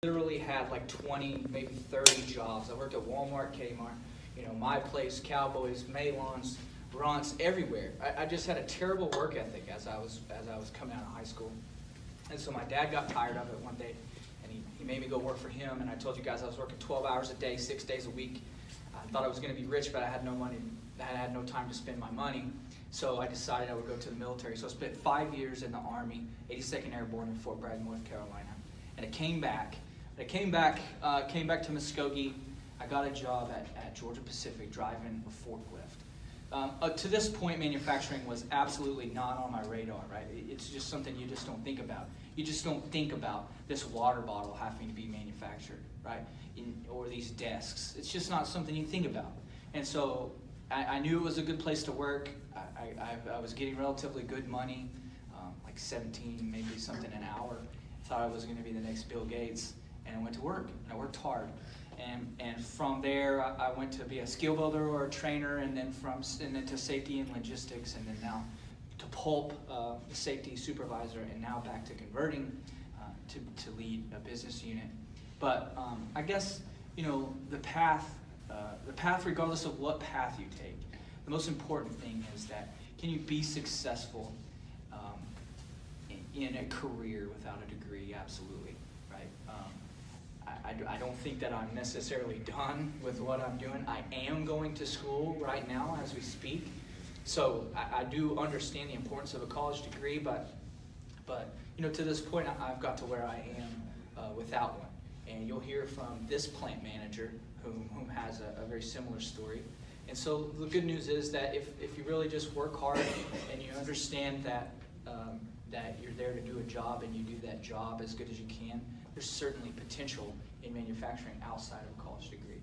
literally had like 20, maybe 30 jobs. I worked at Walmart, Kmart, My Place, Cowboys, Malons, Ron's, everywhere. I just had a terrible work ethic as I was coming out of high school. And so my dad got tired of it one day, and he made me go work for him. And I told you guys I was working 12 hours a day, 6 days a week. I thought I was going to be rich, but I had no money. I had no time to spend my money. So I decided I would go to the military. So I spent 5 years in the Army, 82nd Airborne in Fort Bragg, North Carolina. And I came back. Came back to Muskogee. I got a job at Georgia Pacific driving a forklift. To this point, manufacturing was absolutely not on my radar, right? It's just something you just don't think about. You just don't think about this water bottle having to be manufactured, right? Or these desks. It's just not something you think about. And so I knew it was a good place to work. I was getting relatively good money, like 17, maybe something an hour. Thought I was going to be the next Bill Gates, and I went to work, and I worked hard. And from there, I went to be a skill builder or a trainer, and then to safety and logistics, and then now to pulp, the safety supervisor, and now back to converting to lead a business unit. But I guess the path, regardless of what path you take, the most important thing is that can you be successful in a career without a degree? Absolutely, right? I don't think that I'm necessarily done with what I'm doing. I am going to school right now as we speak. So I do understand the importance of a college degree, but to this point, I've got to where I am without one. And you'll hear from this plant manager whom has a very similar story. And so the good news is that if you really just work hard and you understand that you're there to do a job and you do that job as good as you can, there's certainly potential in manufacturing outside of a college degree.